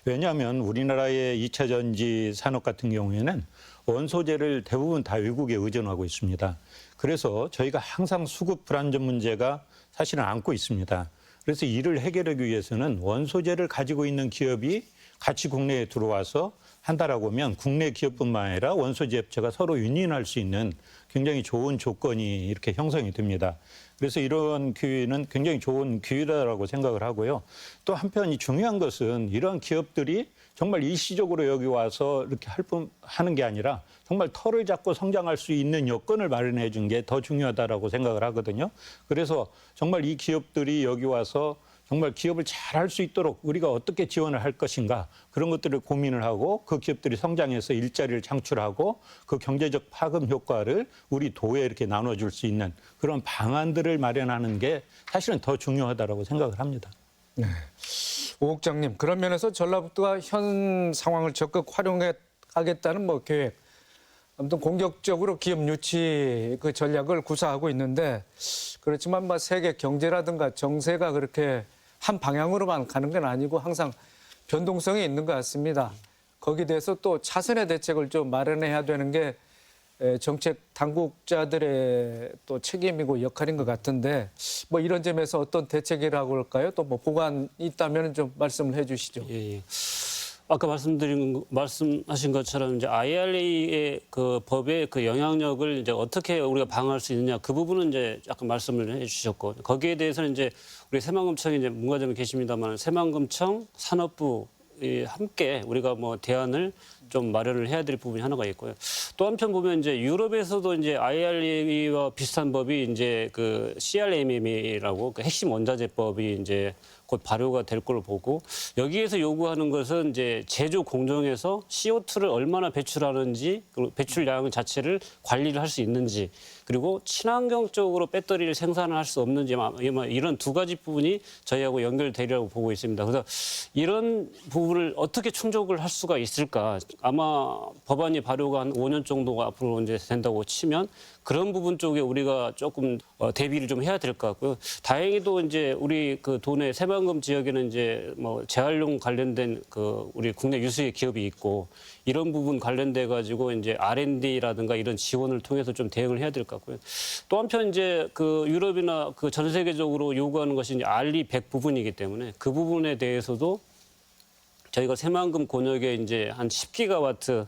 왜냐하면 우리나라의 2차 전지 산업 같은 경우에는 원소재를 대부분 다 외국에 의존하고 있습니다. 그래서 저희가 항상 수급 불안전 문제가 사실은 안고 있습니다. 그래서 이를 해결하기 위해서는 원소재를 가지고 있는 기업이 같이 국내에 들어와서 한다라고 하면 국내 기업뿐만 아니라 원소재 업체가 서로 윈윈할 수 있는 굉장히 좋은 조건이 이렇게 형성이 됩니다. 그래서 이런 기회는 굉장히 좋은 기회다라고 생각을 하고요. 또 한편 중요한 것은 이러한 기업들이 정말 일시적으로 여기 와서 이렇게 하는 게 아니라 정말 털을 잡고 성장할 수 있는 여건을 마련해 준 게 더 중요하다라고 생각을 하거든요. 그래서 정말 이 기업들이 여기 와서 정말 기업을 잘 할 수 있도록 우리가 어떻게 지원을 할 것인가 그런 것들을 고민을 하고 그 기업들이 성장해서 일자리를 창출하고 그 경제적 파급 효과를 우리 도에 이렇게 나눠줄 수 있는 그런 방안들을 마련하는 게 사실은 더 중요하다라고 생각을 합니다. 네. 오 국장님, 그런 면에서 전라북도가 현 상황을 적극 활용하겠다는 뭐 계획, 아무튼 공격적으로 기업 유치 그 전략을 구사하고 있는데 그렇지만 뭐 세계 경제라든가 정세가 그렇게 한 방향으로만 가는 건 아니고 항상 변동성이 있는 것 같습니다. 거기에 대해서 또 차선의 대책을 좀 마련해야 되는 게 정책 당국자들의 또 책임이고 역할인 것 같은데 뭐 이런 점에서 어떤 대책이라고 할까요? 또 뭐 보관이 있다면 좀 말씀을 해주시죠. 예. 아까 말씀하신 것처럼 이제 IRA의 그 법의 그 영향력을 이제 어떻게 우리가 방어할 수 있느냐 그 부분은 이제 약간 말씀을 해주셨고 거기에 대해서는 이제 우리 새만금청이 이제 문과장이 계십니다만 새만금청 산업부 함께 우리가 뭐 대안을 좀 마련을 해야 될 부분이 하나가 있고요. 또 한편 보면 이제 유럽에서도 이제 IRA와 비슷한 법이 이제 그 CRMM이라고 그 핵심 원자재법이 이제 곧 발효가 될 걸로 보고 여기에서 요구하는 것은 이제 제조 공정에서 CO2를 얼마나 배출하는지 그리고 배출량 자체를 관리를 할 수 있는지 그리고 친환경적으로 배터리를 생산을 할 수 없는지 이런 두 가지 부분이 저희하고 연결되리라고 보고 있습니다. 그래서 이런 부분을 어떻게 충족을 할 수가 있을까? 아마 법안이 발효가 한 5년 정도가 앞으로 이제 된다고 치면 그런 부분 쪽에 우리가 조금 대비를 좀 해야 될 것 같고요. 다행히도 이제 우리 그 도내 새만금 지역에는 이제 뭐 재활용 관련된 그 우리 국내 유수의 기업이 있고 이런 부분 관련돼 가지고 이제 R&D라든가 이런 지원을 통해서 좀 대응을 해야 될 것 같고요. 또 한편 이제 그 유럽이나 그 전 세계적으로 요구하는 것이 이제 RE100 부분이기 때문에 그 부분에 대해서도 저희가 새만금 곤역에 이제 한 10기가와트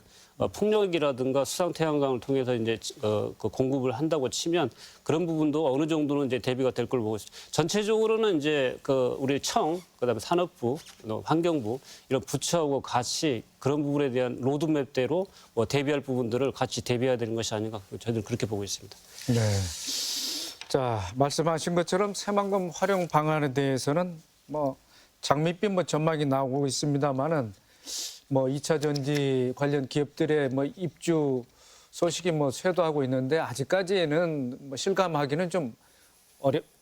풍력이라든가 수상 태양광을 통해서 이제 그 공급을 한다고 치면 그런 부분도 어느 정도는 이제 대비가 될 걸 보고 있습니다. 전체적으로는 이제 그 우리 청, 그다음에 산업부, 환경부 이런 부처하고 같이 그런 부분에 대한 로드맵대로 뭐 대비할 부분들을 같이 대비해야 되는 것이 아닌가 저희들은 그렇게 보고 있습니다. 네. 자, 말씀하신 것처럼 새만금 활용 방안에 대해서는 뭐 장밋빛 뭐 전망이 나오고 있습니다만은 뭐 2차 전지 관련 기업들의 뭐 입주 소식이 뭐 쇄도하고 있는데 아직까지는 뭐 실감하기는 좀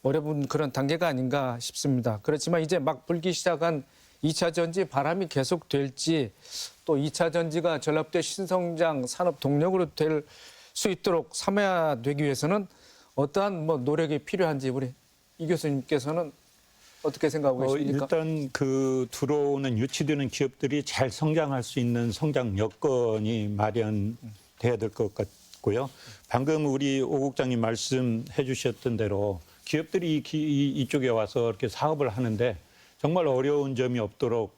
어려운 그런 단계가 아닌가 싶습니다. 그렇지만 이제 막 불기 시작한 2차 전지 바람이 계속될지 또 2차 전지가 전라북도 신성장 산업 동력으로 될 수 있도록 삼아되기 위해서는 어떠한 뭐 노력이 필요한지 우리 이 교수님께서는 어떻게 생각하고 계십니까? 일단 그 들어오는 유치되는 기업들이 잘 성장할 수 있는 성장 여건이 마련돼야 될 것 같고요. 방금 우리 오 국장님 말씀해 주셨던 대로 기업들이 이쪽에 와서 이렇게 사업을 하는데 정말 어려운 점이 없도록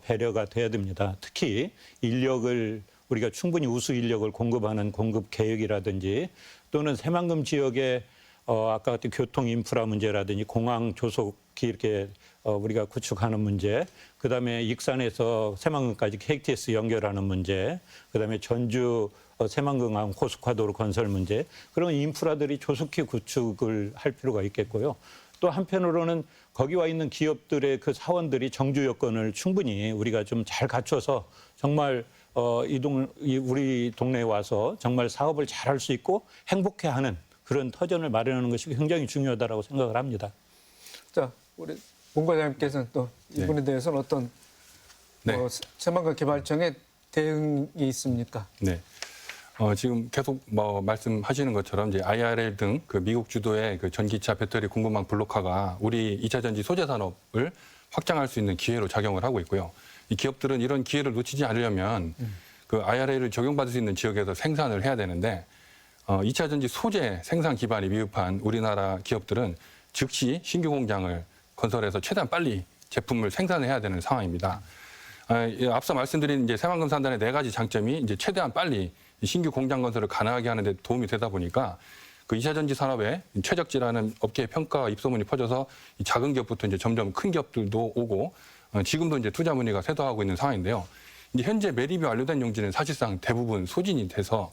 배려가 돼야 됩니다. 특히 인력을 우리가 충분히 우수 인력을 공급하는 공급 계획이라든지 또는 새만금 지역에 아까 같은 교통 인프라 문제라든지 공항 조속히 이렇게 우리가 구축하는 문제, 그다음에 익산에서 새만금까지 KTX 연결하는 문제, 그다음에 전주 새만금항 호숫가도로 건설 문제, 그런 인프라들이 조속히 구축을 할 필요가 있겠고요. 또 한편으로는 거기 와 있는 기업들의 그 사원들이 정주 여건을 충분히 우리가 좀 잘 갖춰서 정말 우리 동네에 와서 정말 사업을 잘할 수 있고 행복해하는 그런 터전을 마련하는 것이 굉장히 중요하다고 생각을 합니다. 자, 우리 문 과장님께서는 또 이분에 대해서는 어떤 네. 새만금 개발청의 대응이 있습니까? 네. 지금 계속 말씀하시는 것처럼 이제 IRL 등 그 미국 주도의 그 전기차 배터리 공급망 블록화가 우리 2차 전지 소재 산업을 확장할 수 있는 기회로 작용을 하고 있고요. 이 기업들은 이런 기회를 놓치지 않으려면 그 IRL을 적용받을 수 있는 지역에서 생산을 해야 되는데 2차 전지 소재 생산 기반이 미흡한 우리나라 기업들은 즉시 신규 공장을 건설해서 최대한 빨리 제품을 생산해야 되는 상황입니다. 앞서 말씀드린 이제 새만금 산단의 4가지 장점이 이제 최대한 빨리 신규 공장 건설을 가능하게 하는 데 도움이 되다 보니까 그 2차 전지 산업에 최적지라는 업계의 평가와 입소문이 퍼져서 이 작은 기업부터 이제 점점 큰 기업들도 오고 지금도 이제 투자 문의가 쇄도하고 있는 상황인데요. 이제 현재 매립이 완료된 용지는 사실상 대부분 소진이 돼서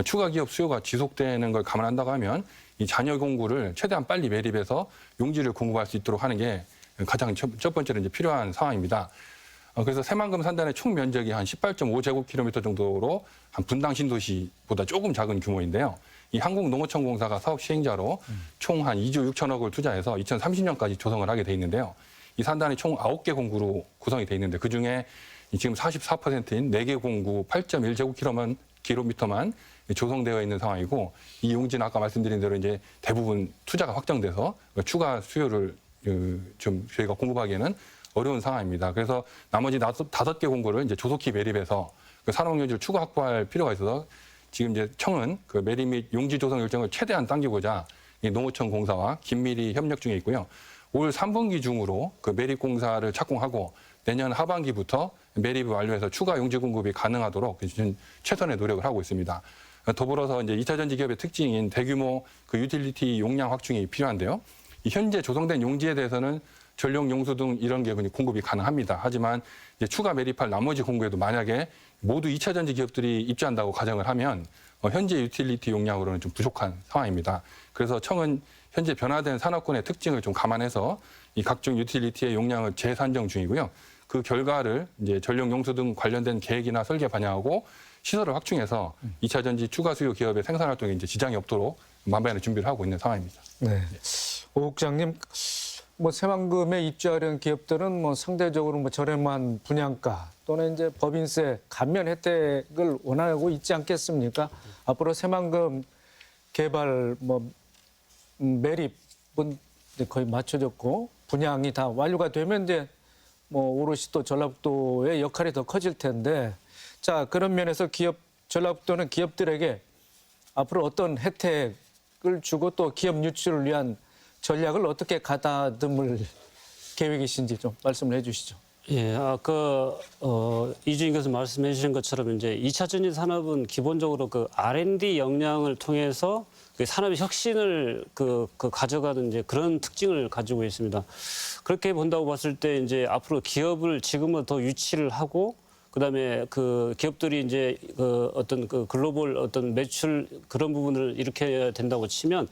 추가 기업 수요가 지속되는 걸 감안한다고 하면 이 잔여 공구를 최대한 빨리 매립해서 용지를 공급할 수 있도록 하는 게 가장 첫 번째로 이제 필요한 상황입니다. 그래서 새만금 산단의 총 면적이 한 18.5제곱킬로미터 정도로 한 분당 신도시보다 조금 작은 규모인데요. 이 한국농어촌공사가 사업 시행자로 총 한 2조 6천억을 투자해서 2030년까지 조성을 하게 돼 있는데요. 이 산단이 총 9개 공구로 구성이 돼 있는데 그중에 지금 44%인 4개 공구 8.1제곱킬로미터만 조성되어 있는 상황이고 이 용지는 아까 말씀드린 대로 이제 대부분 투자가 확정돼서 추가 수요를 좀 저희가 공급하기에는 어려운 상황입니다. 그래서 나머지 5개 공구를 이제 조속히 매립해서 그 산업 용지를 추가 확보할 필요가 있어서 지금 이제 청은 그 매립 및 용지 조성 일정을 최대한 당기고자 이 농어촌 공사와 긴밀히 협력 중에 있고요. 올 3분기 중으로 그 매립 공사를 착공하고 내년 하반기부터 매립을 완료해서 추가 용지 공급이 가능하도록 최선의 노력을 하고 있습니다. 더불어서 이제 2차 전지 기업의 특징인 대규모 그 유틸리티 용량 확충이 필요한데요. 이 현재 조성된 용지에 대해서는 전력, 용수 등 이런 게 공급이 가능합니다. 하지만 이제 추가 매립할 나머지 공구에도 만약에 모두 2차 전지 기업들이 입주한다고 가정을 하면 현재 유틸리티 용량으로는 좀 부족한 상황입니다. 그래서 청은 현재 변화된 산업군의 특징을 좀 감안해서 이 각종 유틸리티의 용량을 재산정 중이고요. 그 결과를 이제 전력, 용수 등 관련된 계획이나 설계 반영하고 시설을 확충해서 2차 전지 추가 수요 기업의 생산 활동에 이제 지장이 없도록 만반의 준비를 하고 있는 상황입니다. 네. 오 국장님, 새만금에 입주하려는 기업들은 상대적으로 저렴한 분양가 또는 이제 법인세 감면 혜택을 원하고 있지 않겠습니까? 앞으로 새만금 개발 매립은 거의 맞춰졌고 분양이 다 완료가 되면 이제 오롯이 또 전라북도의 역할이 더 커질 텐데, 자 그런 면에서 전라북도는 기업들에게 앞으로 어떤 혜택을 주고 또 기업 유치를 위한 전략을 어떻게 가다듬을 계획이신지 좀 말씀을 해주시죠. 예, 아까 이주인 교수 말씀해 주신 것처럼 이제 2차 전지 산업은 기본적으로 그 R&D 역량을 통해서 그 산업의 혁신을 가져가는 이제 그런 특징을 가지고 있습니다. 그렇게 본다고 봤을 때 이제 앞으로 기업을 지금은 더 유치를 하고 그다음에 그 기업들이 이제 어떤 글로벌 어떤 매출 그런 부분을 일으켜야 된다고 치면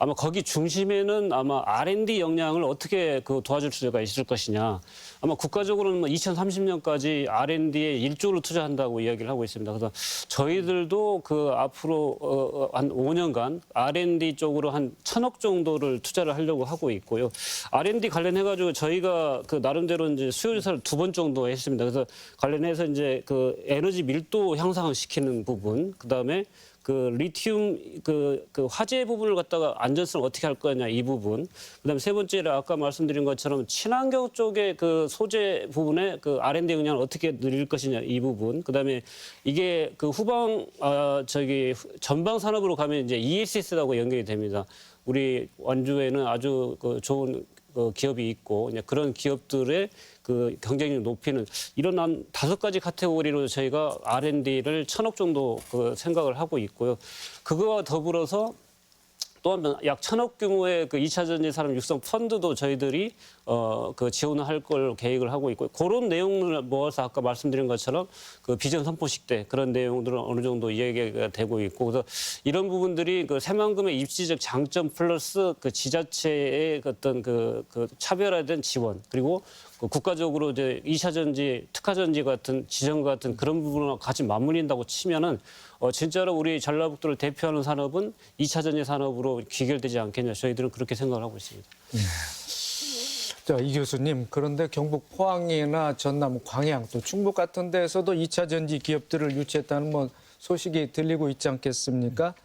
아마 거기 중심에는 아마 R&D 역량을 어떻게 도와줄 수가 있을 것이냐. 아마 국가적으로는 2030년까지 R&D에 1조를 투자한다고 이야기를 하고 있습니다. 그래서 저희들도 앞으로 한 5년간 R&D 쪽으로 한 1,000억 정도를 투자를 하려고 하고 있고요. R&D 관련해가지고 저희가 나름대로 이제 수요 조사를 2번 정도 했습니다. 그래서 관련해서 이제 에너지 밀도 향상시키는 부분, 그다음에 리튬 화재 부분을 갖다가 안전성을 어떻게 할 거냐 이 부분. 그다음에 세 번째로 아까 말씀드린 것처럼 친환경 쪽의 소재 부분에 R&D 역량을 어떻게 늘릴 것이냐 이 부분. 그다음에 이게 전방 산업으로 가면 이제 ESS라고 연결이 됩니다. 우리 완주에는 아주 좋은 기업이 있고 그런 기업들의 경쟁력 높이는 이런 한 5가지 카테고리로 저희가 R&D를 1,000억 정도 생각을 하고 있고요. 그거와 더불어서 또 한 번 약 1,000억 규모의 2차 전지 산업 육성 펀드도 저희들이 지원을 할 걸 계획을 하고 있고 그런 내용을 모아서 아까 말씀드린 것처럼 비전 선포식 때 그런 내용들은 어느 정도 이야기가 되고 있고 그래서 이런 부분들이 새만금의 입지적 장점 플러스 지자체의 어떤 차별화된 지원 그리고 국가적으로 이제 2차 전지, 특화 전지 같은 지정 같은 그런 부분과 같이 맞물린다고 치면은 진짜로 우리 전라북도를 대표하는 산업은 2차 전지 산업으로 귀결되지 않겠냐 저희들은 그렇게 생각을 하고 있습니다. 자, 이 교수님, 그런데 경북 포항이나 전남, 광양 또 충북 같은 데에서도 2차 전지 기업들을 유치했다는 뭐 소식이 들리고 있지 않겠습니까?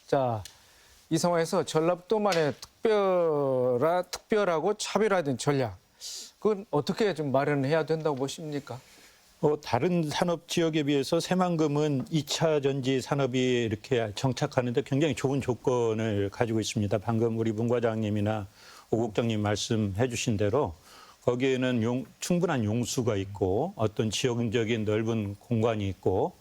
자, 이 상황에서 전라북도만의 특별하고 차별화된 전략, 그건 어떻게 좀 마련해야 된다고 보십니까? 다른 산업 지역에 비해서 새만금은 2차 전지 산업이 이렇게 정착하는데 굉장히 좋은 조건을 가지고 있습니다. 방금 우리 문 과장님이나 오 국장님 말씀해 주신 대로 거기에는 충분한 용수가 있고 어떤 지역적인 넓은 공간이 있고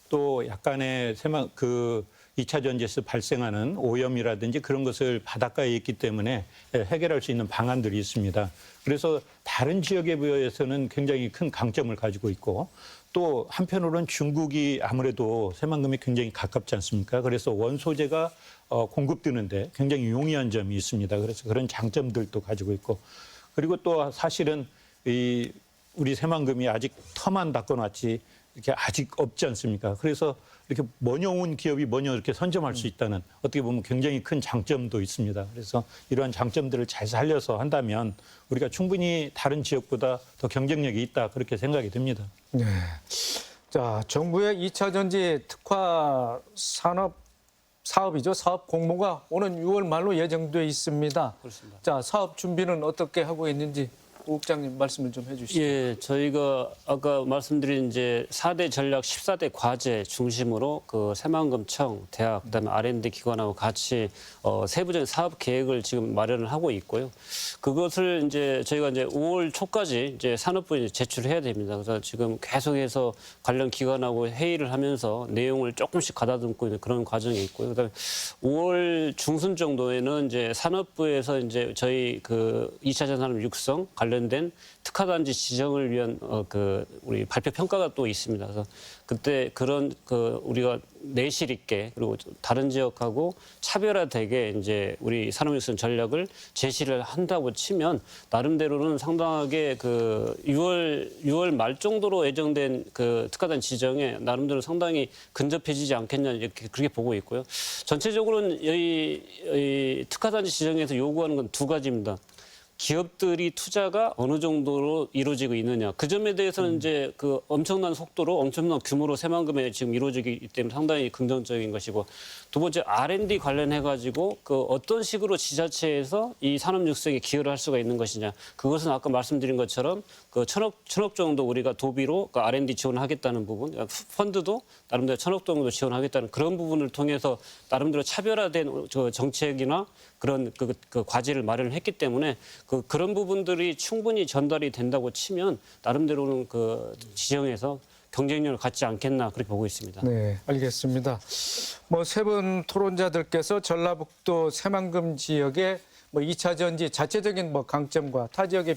또 약간의 2차 전지에서 발생하는 오염이라든지 그런 것을 바닷가에 있기 때문에 해결할 수 있는 방안들이 있습니다. 그래서 다른 지역에 비해서는 굉장히 큰 강점을 가지고 있고 또 한편으로는 중국이 아무래도 새만금에 굉장히 가깝지 않습니까? 그래서 원소재가 공급되는데 굉장히 용이한 점이 있습니다. 그래서 그런 장점들도 가지고 있고 그리고 또 사실은 우리 새만금이 아직 터만 닦아놨지 이렇게 아직 없지 않습니까? 그래서 이렇게 먼저 온 기업이 먼저 이렇게 선점할 수 있다는 어떻게 보면 굉장히 큰 장점도 있습니다. 그래서 이러한 장점들을 잘 살려서 한다면 우리가 충분히 다른 지역보다 더 경쟁력이 있다 그렇게 생각이 듭니다. 네. 자, 정부의 2차 전지 특화 사업이죠. 사업 공모가 오는 6월 말로 예정돼 있습니다. 그렇습니다. 자, 사업 준비는 어떻게 하고 있는지 오 국장님 말씀을 좀 해주시죠. 예, 저희가 아까 말씀드린 이제 4대 전략 14대 과제 중심으로 그 새만금청, 대학, 그다음에 R&D 기관하고 같이 세부적인 사업 계획을 지금 마련을 하고 있고요. 그것을 이제 저희가 이제 5월 초까지 이제 산업부에 제출해야 됩니다. 그래서 지금 계속해서 관련 기관하고 회의를 하면서 내용을 조금씩 가다듬고 있는 그런 과정이 있고요. 그다음에 5월 중순 정도에는 이제 산업부에서 이제 저희 그 2차 전산업 육성 관련된 특화단지 지정을 위한 우리 발표 평가가 또 있습니다. 그래서 그때 그런 우리가 내실 있게 그리고 다른 지역하고 차별화되게 이제 우리 산업육성 전략을 제시를 한다고 치면 나름대로는 상당하게 6월 말 정도로 예정된 그 특화단지 지정에 나름대로 상당히 근접해지지 않겠냐 이렇게 그렇게 보고 있고요. 전체적으로는 이 특화단지 지정에서 요구하는 건 두 가지입니다. 기업들이 투자가 어느 정도로 이루어지고 있느냐. 그 점에 대해서는 이제 그 엄청난 속도로 엄청난 규모로 새만금에 지금 이루어지기 때문에 상당히 긍정적인 것이고 두 번째 R&D 관련해가지고 그 어떤 식으로 지자체에서 이 산업 육성에 기여를 할 수가 있는 것이냐. 그것은 아까 말씀드린 것처럼 그 천억 정도 우리가 도비로 그 R&D 지원하겠다는 부분, 펀드도 나름대로 1,000억 정도 지원하겠다는 그런 부분을 통해서 나름대로 차별화된 정책이나 그런 그 과제를 마련을 했기 때문에 그런 부분들이 충분히 전달이 된다고 치면 나름대로는 그 지정에서 경쟁력을 갖지 않겠나 그렇게 보고 있습니다. 네, 알겠습니다. 뭐 세 분 토론자들께서 전라북도 새만금 지역의 뭐 2차 전지 자체적인 뭐 강점과 타 지역에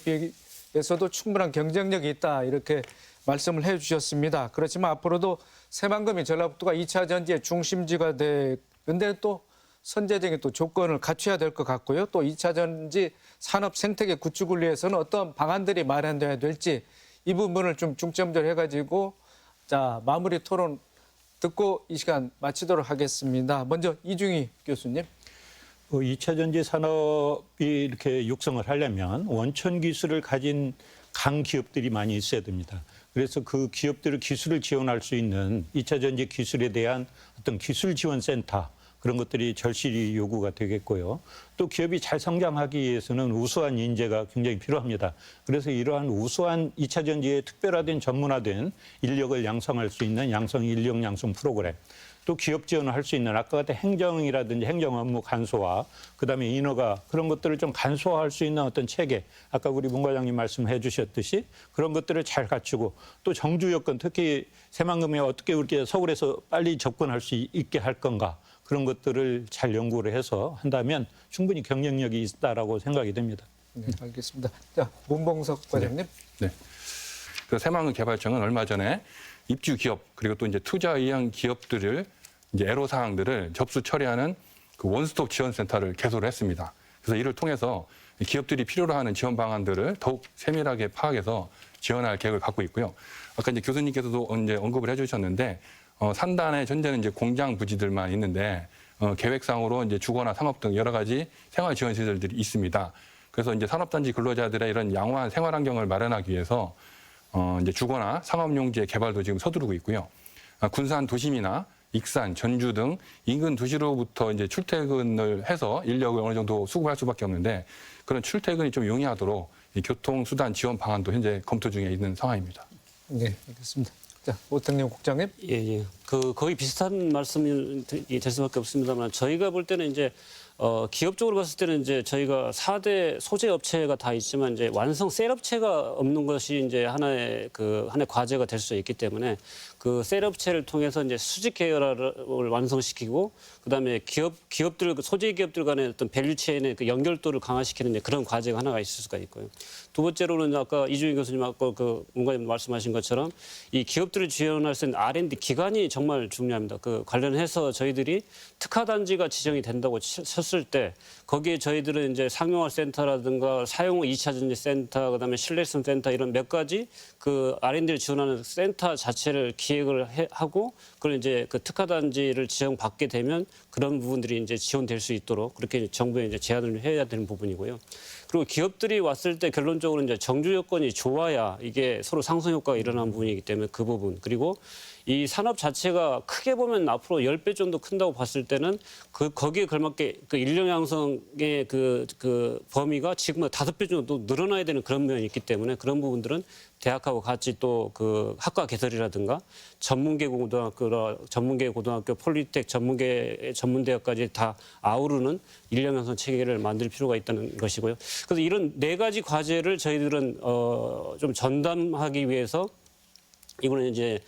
비해서도 충분한 경쟁력이 있다 이렇게 말씀을 해주셨습니다. 그렇지만 앞으로도 새만금이 전라북도가 2차 전지의 중심지가 되는데 또 선제적인 또 조건을 갖춰야 될 것 같고요. 또 2차 전지 산업 생태계 구축을 위해서는 어떤 방안들이 마련돼야 될지 이 부분을 좀 중점적으로 해가지고 자 마무리 토론 듣고 이 시간 마치도록 하겠습니다. 먼저 이중희 교수님. 2차 전지 산업이 이렇게 육성을 하려면 원천 기술을 가진 강기업들이 많이 있어야 됩니다. 그래서 그 기업들의 기술을 지원할 수 있는 2차 전지 기술에 대한 어떤 기술 지원 센터 그런 것들이 절실히 요구가 되겠고요. 또 기업이 잘 성장하기 위해서는 우수한 인재가 굉장히 필요합니다. 그래서 이러한 우수한 2차 전지에 특별화된 전문화된 인력을 양성할 수 있는 인력 양성 프로그램, 또 기업 지원을 할 수 있는 아까 같은 행정이라든지 행정 업무 간소화, 그다음에 인허가 그런 것들을 좀 간소화할 수 있는 어떤 체계, 아까 우리 문 과장님 말씀해 주셨듯이 그런 것들을 잘 갖추고 또 정주 여건, 특히 새만금에 어떻게 우리 서울에서 빨리 접근할 수 있게 할 건가 그런 것들을 잘 연구를 해서 한다면 충분히 경쟁력이 있다라고 생각이 됩니다. 네, 알겠습니다. 자, 문봉석 과장님. 네. 그 새만금 개발청은 얼마 전에 입주 기업 그리고 또 이제 투자 의향 기업들을 이제 애로 사항들을 접수 처리하는 그 원스톱 지원센터를 개소를 했습니다. 그래서 이를 통해서 기업들이 필요로 하는 지원 방안들을 더욱 세밀하게 파악해서 지원할 계획을 갖고 있고요. 아까 이제 교수님께서도 이제 언급을 해주셨는데 산단에 현재는 이제 공장 부지들만 있는데 계획상으로 이제 주거나 상업 등 여러 가지 생활 지원 시설들이 있습니다. 그래서 이제 산업단지 근로자들의 이런 양호한 생활 환경을 마련하기 위해서 이제 주거나 상업용지의 개발도 지금 서두르고 있고요. 군산 도심이나 익산, 전주 등 인근 도시로부터 이제 출퇴근을 해서 인력을 어느 정도 수급할 수밖에 없는데 그런 출퇴근이 좀 용이하도록 이 교통수단 지원 방안도 현재 검토 중에 있는 상황입니다. 네, 알겠습니다. 자, 오택님 국장님. 예. 거의 비슷한 말씀이 될 수밖에 없습니다만 저희가 볼 때는 이제 기업적으로 봤을 때는 이제 저희가 4대 소재 업체가 다 있지만 이제 완성 셀업체가 없는 것이 이제 하나의 과제가 될 수 있기 때문에 그 셀업체를 통해서 이제 수직 계열화를 완성시키고 그다음에 기업들 소재 기업들 간의 어떤 밸류 체인의 그 연결도를 강화시키는 이제 그런 과제가 하나가 있을 수가 있고요. 두 번째로는 아까 이주인 교수님 아까 그 문과님 말씀하신 것처럼 이 기업들을 지원할 수 있는 R&D 기관이 정말 중요합니다. 그 관련해서 저희들이 특화단지가 지정이 된다고 쳤을 때 거기에 저희들은 이제 상용화 센터라든가 사용 후 2차 전지 센터 그다음에 신뢰성 센터 이런 몇 가지 그 R&D를 지원하는 센터 자체를 기획을 하고 그걸 이제 그 특화단지를 지정받게 되면 그런 부분들이 이제 지원될 수 있도록 그렇게 정부에 이제 제안을 해야 되는 부분이고요. 그리고 기업들이 왔을 때 결론적으로 이제 정주 여건이 좋아야 이게 서로 상승 효과가 일어나는 부분이기 때문에 그 부분 그리고 이 산업 자체가 크게 보면 앞으로 10배 정도 큰다고 봤을 때는 거기에 걸맞게 그 인력 양성의 그 범위가 지금보다 5배 정도 늘어나야 되는 그런 면이 있기 때문에 그런 부분들은 대학하고 같이 또 그 학과 개설이라든가 전문계 고등학교, 폴리텍 전문대학까지 다 아우르는 인력 양성 체계를 만들 필요가 있다는 것이고요. 그래서 이런 4가지 과제를 저희들은 좀 전담하기 위해서 이번에 이제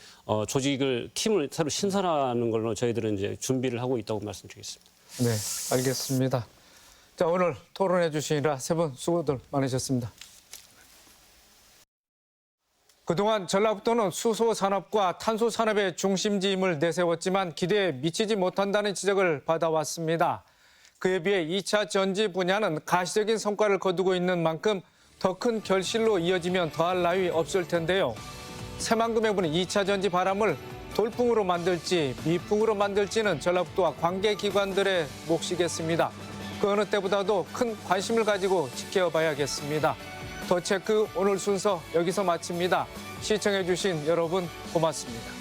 팀을 새로 신설하는 걸로 저희들은 이제 준비를 하고 있다고 말씀드리겠습니다. 네, 알겠습니다. 자, 오늘 토론해 주시느라 세 분 수고들 많으셨습니다. 그동안 전라북도는 수소 산업과 탄소 산업의 중심지임을 내세웠지만 기대에 미치지 못한다는 지적을 받아왔습니다. 그에 비해 2차 전지 분야는 가시적인 성과를 거두고 있는 만큼 더 큰 결실로 이어지면 더할 나위 없을 텐데요. 새만금에 부는 2차 전지 바람을 돌풍으로 만들지 미풍으로 만들지는 전라북도와 관계기관들의 몫이겠습니다. 그 어느 때보다도 큰 관심을 가지고 지켜봐야겠습니다. 더 체크 오늘 순서 여기서 마칩니다. 시청해주신 여러분 고맙습니다.